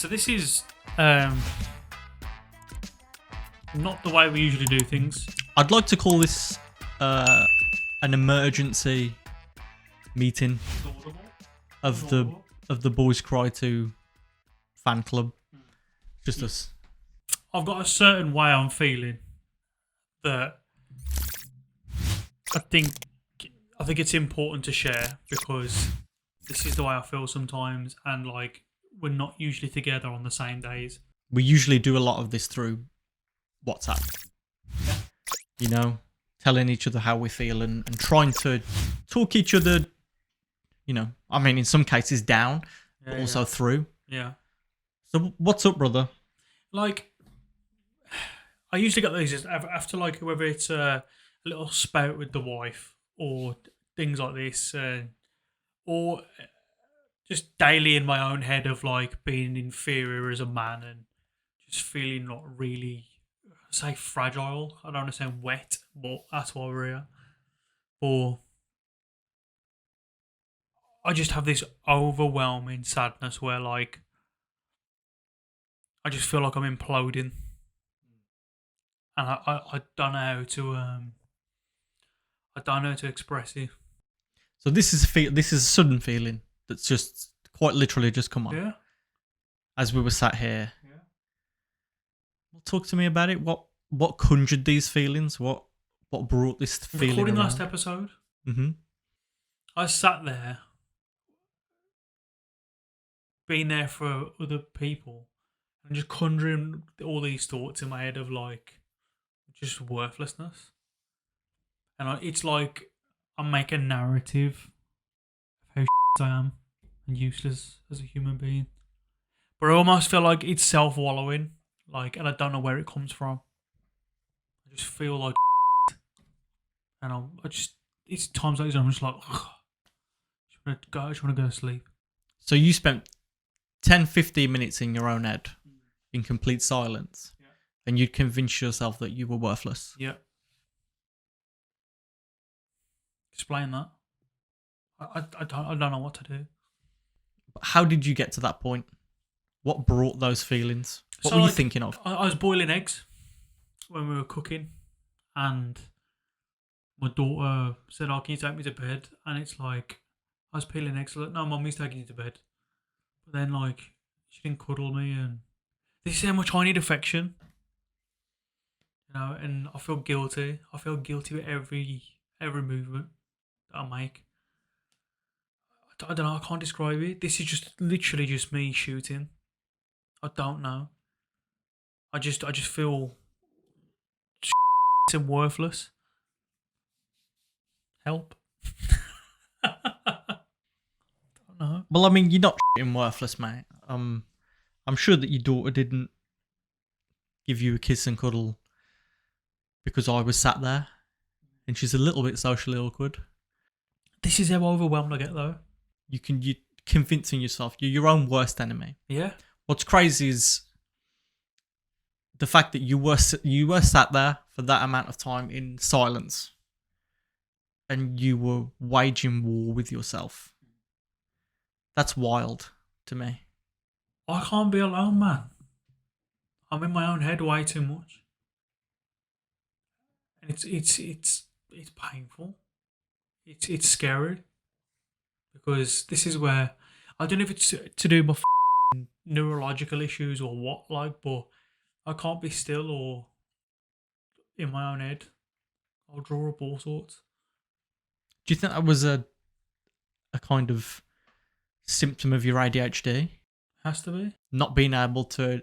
So this is not the way we usually do things. I'd like to call this an emergency meeting of the Boys Cry 2 fan club. Just us. I've got a certain way I'm feeling that I think it's important to share, because this is the way I feel sometimes, and like we're not usually together on the same days. We usually do a lot of this through WhatsApp. You know, telling each other how we feel and trying to talk each other, you know, I mean, in some cases down, but also through. Yeah. So what's up, brother? Like, I usually get these just after, like, whether it's a little spout with the wife or things like this, or just daily in my own head of like being inferior as a man and just feeling not really, say, fragile. I don't want to sound wet, but that's why we're here. Or I just have this overwhelming sadness where, like, I just feel like I'm imploding, and I don't know how to I don't know how to express it. So this is a sudden feeling that's just quite literally just come on. Yeah. As we were sat here. Yeah. Well, talk to me about it. What conjured these feelings? What brought this feeling Recording around? last episode. Mm-hmm. I sat there, being there for other people, and just conjuring all these thoughts in my head of like just worthlessness. And it's like I make a narrative of how I am and useless as a human being. But I almost feel like it's self-wallowing, like, and I don't know where it comes from. I just feel like, and I just, it's times like this I'm just like, I just want to go to sleep. So you spent 10-15 minutes in your own head in complete silence, and you'd convince yourself that you were worthless. Yeah. Explain that. I don't know what to do. How did you get to that point? What brought those feelings? What were you thinking of? I was boiling eggs when we were cooking, and my daughter said, "Oh, can you take me to bed?" And it's like, I was peeling eggs. Like, no, Mummy's taking you to bed. But then, like, she didn't cuddle me, and this is how much I need affection. You know, and I feel guilty. I feel guilty with every movement that I make. I don't know. I can't describe it. This is just literally just me shooting. I don't know. I just feel and worthless. Help. I don't know. Well, I mean, you're not worthless, mate. I'm sure that your daughter didn't give you a kiss and cuddle because I was sat there, and she's a little bit socially awkward. This is how overwhelmed I get, though. You're convincing yourself you're your own worst enemy. Yeah. What's crazy is the fact that you were sat there for that amount of time in silence, and you were waging war with yourself. That's wild to me. I can't be alone, man. I'm in my own head way too much, and it's painful. It's scary, because this is where I don't know if it's to do with my neurological issues or what, like, but I can't be still or in my own head. I'll draw up all sorts. Do you think that was a kind of symptom of your ADHD? Has to be. Not being able to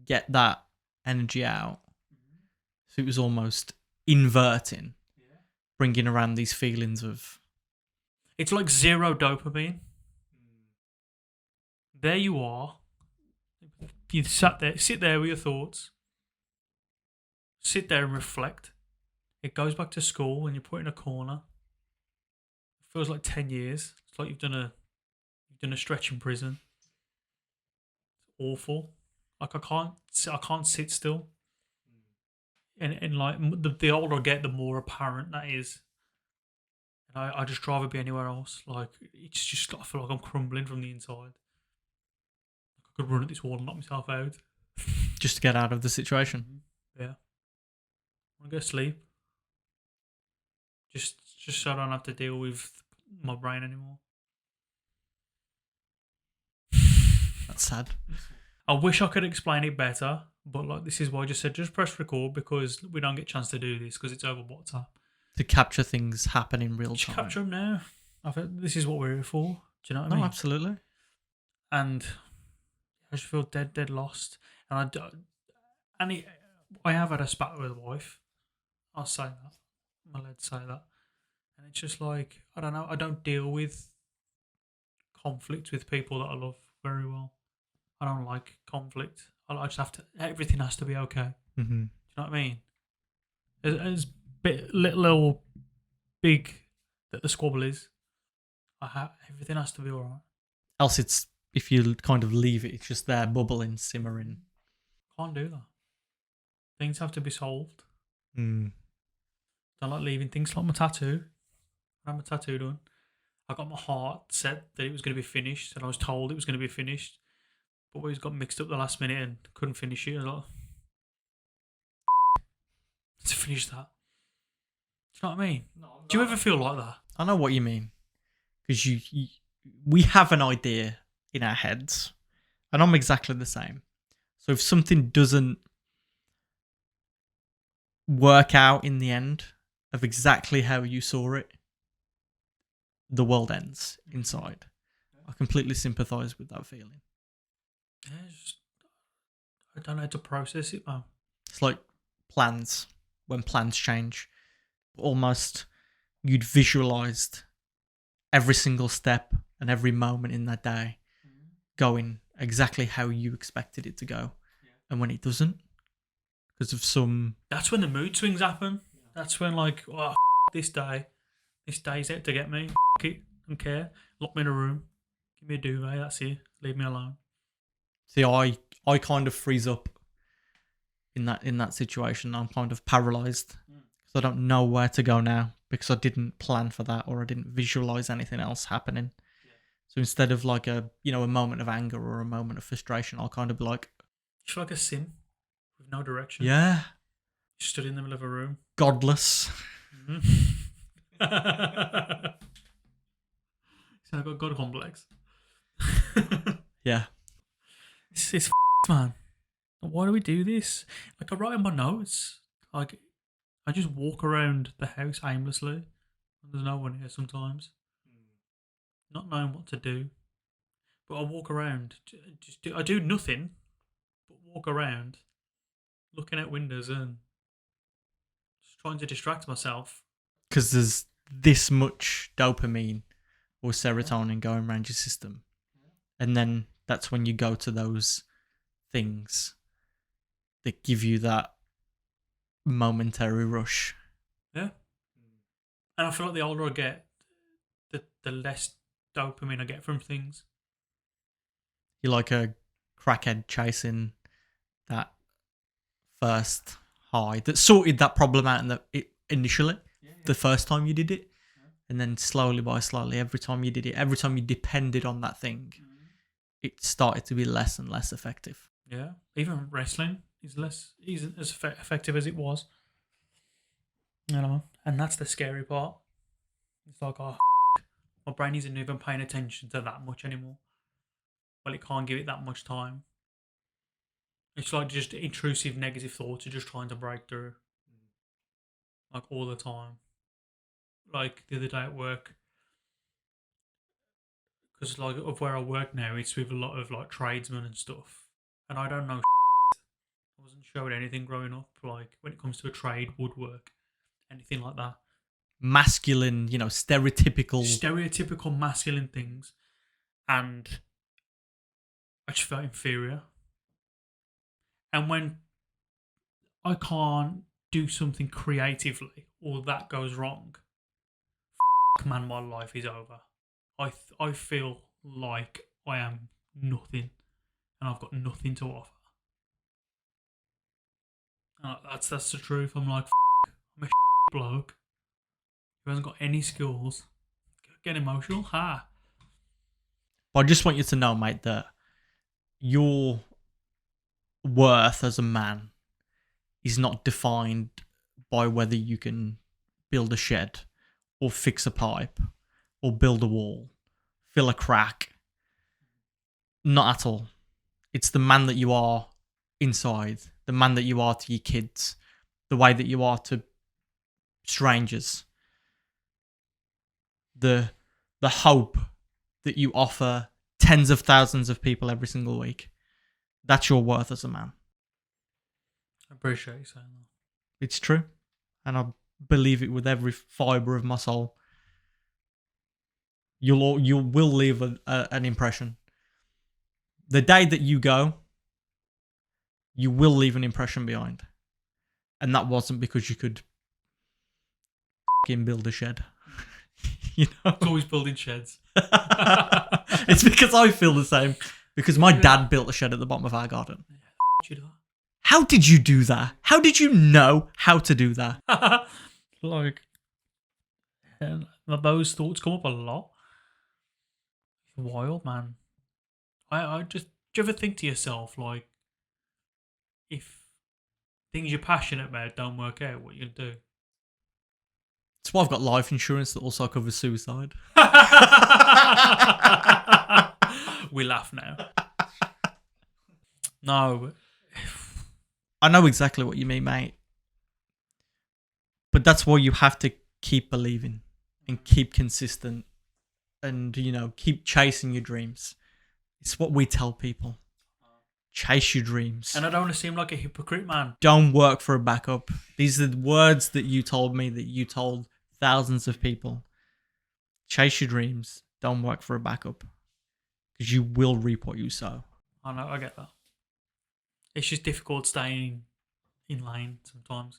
get that energy out. So it was almost inverting, bringing around these feelings of... It's like zero dopamine. There you are. You sit there with your thoughts. Sit there and reflect. It goes back to school when you're put in a corner. It feels like 10 years. It's like you've done a stretch in prison. It's awful. Like I can't sit still. And like the older I get, the more apparent that is. And I just rather be anywhere else. Like it's just, I feel like I'm crumbling from the inside. could run at this wall and knock myself out. Just to get out of the situation. Yeah. I want to go sleep. Just so I don't have to deal with my brain anymore. That's sad. I wish I could explain it better, but like this is why I just said just press record because we don't get a chance to do this because it's over WhatsApp. To capture things happen in real Just time. capture them now. I think this is what we're here for. Do you know what I No, mean? absolutely. And I just feel dead lost. And I don't. I have had a spat with a wife. I'll say that. I'm allowed to say that. And it's just like I don't know. I don't deal with conflict with people that I love very well. I don't like conflict. I just have to. Everything has to be okay. Mm-hmm. Do you know what I mean? As little or big that the squabble is, everything has to be alright. Else, it's if you kind of leave it, it's just there bubbling, simmering. Can't do that. Things have to be solved. Mm. Don't like leaving things like my tattoo. I had my tattoo done. I got my heart set that it was going to be finished, and I was told it was going to be finished. But we got mixed up the last minute and couldn't finish it. I was like, to finish that. Do you know what I mean? Do you ever feel like that? I know what you mean. Because we have an idea in our heads, and I'm exactly the same. So if something doesn't work out in the end of exactly how you saw it, the world ends inside. I completely sympathise with that feeling. Yeah, I don't know how to process it, man. It's like plans. When plans change, almost you'd visualised every single step and every moment in that day going exactly how you expected it to go. Yeah. And when it doesn't, because of some... That's when the mood swings happen. Yeah. That's when like, oh, this day's out to get me. It, don't care. Lock me in a room. Give me a duvet, that's it. Leave me alone. See, I kind of freeze up in that situation. I'm kind of paralysed because I don't know where to go now because I didn't plan for that or I didn't visualise anything else happening. Yeah. So instead of like a moment of anger or a moment of frustration, I'll kind of be like... It's like a sim with no direction. Yeah. You stood in the middle of a room. Godless. So I've got God complex. Yeah. It's man. Why do we do this? Like I write in my notes. Like I just walk around the house aimlessly. There's no one here sometimes. Not knowing what to do. But I walk around. I do nothing. But walk around. Looking out windows and just trying to distract myself. Because there's this much dopamine or serotonin going around your system. And then that's when you go to those things that give you that momentary rush. Yeah. And I feel like the older I get, the less dopamine I get from things. You're like a crackhead chasing that first high that sorted that problem out initially, the first time you did it. Yeah. And then slowly by slowly, every time you did it, every time you depended on that thing, it started to be less and less effective. Yeah, even wrestling isn't as effective as it was. You know, and that's the scary part. It's like, oh, my brain isn't even paying attention to that much anymore. Well, it can't give it that much time. It's like just intrusive negative thoughts are just trying to break through. Like all the time. Like the other day at work. Because like of where I work now, it's with a lot of like tradesmen and stuff. And I don't know I wasn't showing anything growing up, like when it comes to a trade, woodwork, anything like that. Masculine, stereotypical masculine things. And I just felt inferior. And when I can't do something creatively or that goes wrong, man, my life is over. I feel like I am nothing and I've got nothing to offer. And that's the truth. I'm like, I'm a bloke who hasn't got any skills. Get emotional, ha. But I just want you to know, mate, that your worth as a man is not defined by whether you can build a shed or fix a pipe or build a wall, fill a crack. Not at all. It's the man that you are inside, the man that you are to your kids, the way that you are to strangers, the hope that you offer tens of thousands of people every single week. That's your worth as a man. I appreciate you saying that. It's true. And I believe it with every fibre of my soul. You will leave an impression. The day that you go, you will leave an impression behind. And that wasn't because you could build a shed. You know? It's always building sheds. It's because I feel the same. Because my dad built a shed at the bottom of our garden. You do How did you do that? How did you know how to do that? that? Like, those thoughts come up a lot. Wild, man. I just, do you ever think to yourself, like, if things you're passionate about don't work out, what you gonna do? That's why I've got life insurance that also covers suicide. We laugh now. No. I know exactly what you mean, mate. But that's why you have to keep believing and keep consistent and, you know, keep chasing your dreams. It's what we tell people. Chase your dreams. And I don't want to seem like a hypocrite, man. Don't work for a backup. These are the words that you told me, that you told thousands of people. Chase your dreams. Don't work for a backup. Because you will reap what you sow. I know, I get that. It's just difficult staying in lane sometimes.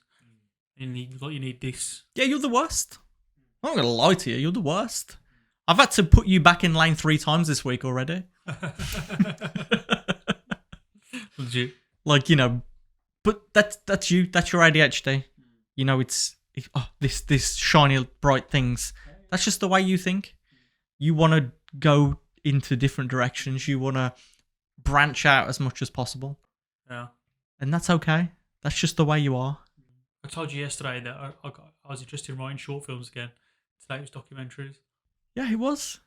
You need this. Yeah, you're the worst. I'm not going to lie to you. You're the worst. I've had to put you back in lane 3 times this week already. Legit. Like, you know, but that's you. That's your ADHD. You know, it's this shiny, bright things. That's just the way you think. You want to go into different directions. You want to branch out as much as possible. Yeah. And that's okay. That's just the way you are. I told you yesterday that I was interested in writing short films again. Today it was documentaries. Yeah, it was.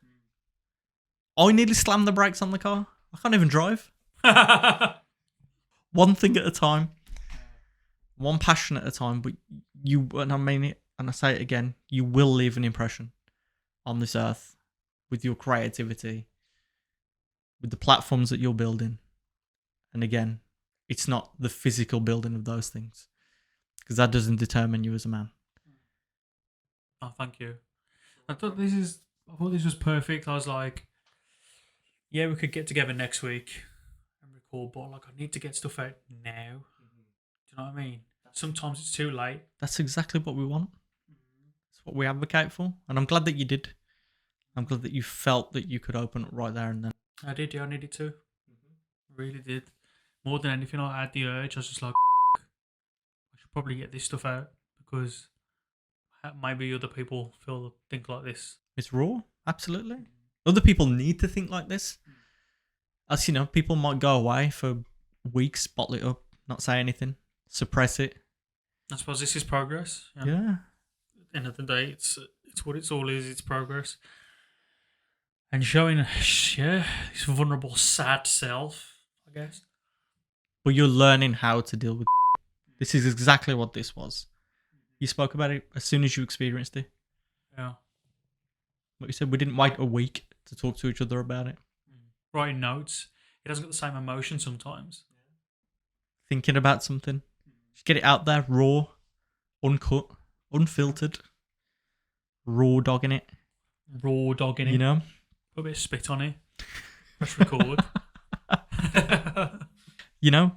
I nearly slammed the brakes on the car. I can't even drive. One thing at a time. One passion at a time. But you, and I mean it, and I say it again, you will leave an impression on this earth with your creativity, with the platforms that you're building. And again, it's not the physical building of those things, because that doesn't determine you as a man. Oh, thank you. I thought this was perfect. I was like, yeah, we could get together next week and record, but like, I need to get stuff out now. Do you know what I mean? Sometimes it's too late. That's exactly what we want. It's what we advocate for. And I'm glad that you did. I'm glad that you felt that you could open up right there and then. I did, yeah, I needed to. Really did. More than anything, I had the urge. I was just like, I should probably get this stuff out, because maybe other people think like this. It's raw, absolutely. Other people need to think like this. As you know, people might go away for weeks, bottle it up, not say anything, suppress it. I suppose this is progress. Yeah. At the end of the day, it's what it's all is. It's progress. And showing, yeah, this vulnerable, sad self, I guess. But you're learning how to deal with it. This is exactly what this was. You spoke about it as soon as you experienced it. Yeah. Like you said, we didn't wait a week to talk to each other about it. Writing notes. It hasn't got the same emotion sometimes. Thinking about something. Just get it out there, raw, uncut, unfiltered. Raw dogging it. Raw dogging it. You know? Put a bit of spit on it. Press record. You know?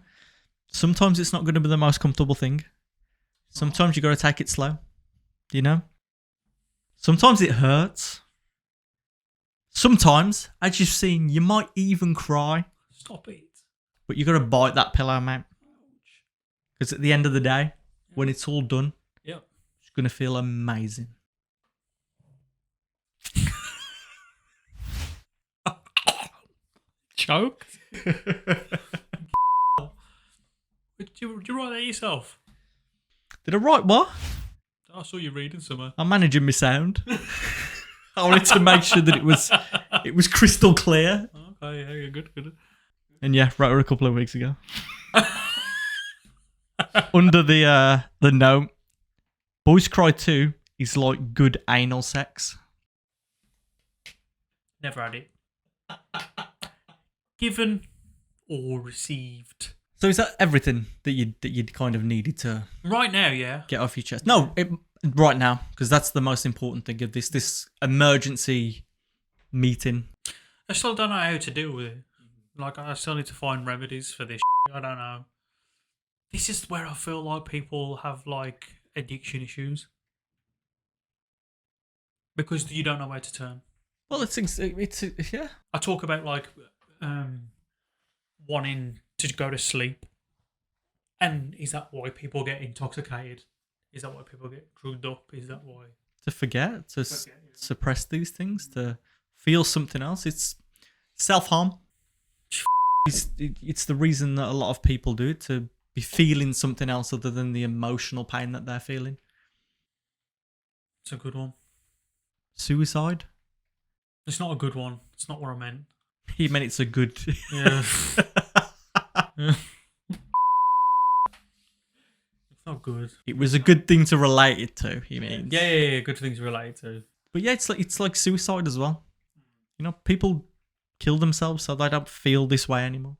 Sometimes it's not going to be the most comfortable thing. Sometimes you got to take it slow. You know? Sometimes it hurts. Sometimes, as you've seen, you might even cry. Stop it. But you got to bite that pillow, mate. Because at the end of the day, when it's all done, it's going to feel amazing. joke. Did you write that yourself? Did I write what? I saw you reading somewhere. I'm managing my sound. I wanted to make sure that it was crystal clear. Okay, yeah, you're good. And yeah, wrote her a couple of weeks ago. Under the note, Boys Cry 2 is like good anal sex. Never had it. Given or received. So is that everything that you'd kind of needed to Right now, yeah. get off your chest? No, right now, because that's the most important thing of this emergency meeting. I still don't know how to deal with it. Like, I still need to find remedies for this. I don't know. This is where I feel like people have like addiction issues because you don't know where to turn. Well, it's yeah. I talk about like wanting to go to sleep, and is that why people get intoxicated? Is that why people get drugged up? Is that why To forget, to suppress these things, to feel something else? It's self-harm. It's the reason that a lot of people do it, to be feeling something else other than the emotional pain that they're feeling. It's a good one. Suicide? It's not a good one. It's not what I meant. He meant it's a good... Yeah. Yeah. It's not good. It was a good thing to relate it to, he means. Yeah. Good things related to. But yeah, it's like suicide as well. You know, people kill themselves so they don't feel this way anymore.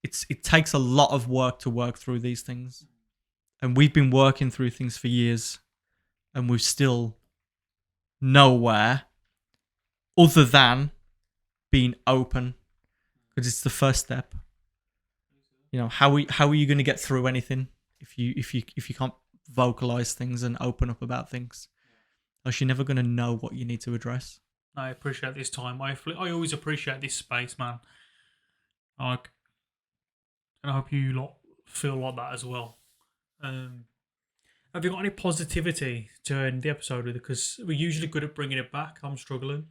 It takes a lot of work to work through these things. And we've been working through things for years, and we're still nowhere other than being open, because it's the first step. You know, how are you going to get through anything if you can't vocalize things and open up about things? Else you're never going to know what you need to address. I appreciate this time. I always appreciate this space, man. Like, and I hope you lot feel like that as well. Have you got any positivity to end the episode with? Because we're usually good at bringing it back. I'm struggling.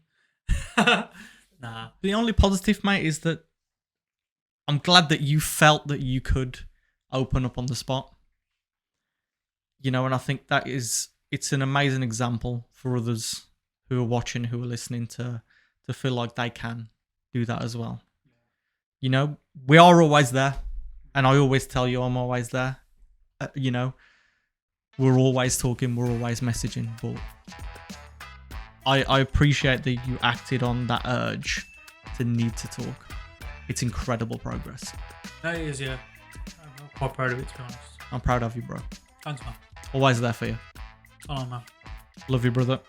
Nah. The only positive, mate, is that I'm glad that you felt that you could open up on the spot. You know, and I think it's an amazing example for others who are watching, who are listening, to feel like they can do that as well. You know, we are always there. And I always tell you I'm always there. You know, we're always talking, we're always messaging. But I appreciate that you acted on that urge to need to talk. It's incredible progress. That is, yeah. I'm quite proud of it, to be honest. I'm proud of you, bro. Thanks, man. Always there for you. Oh, man. Love you, brother.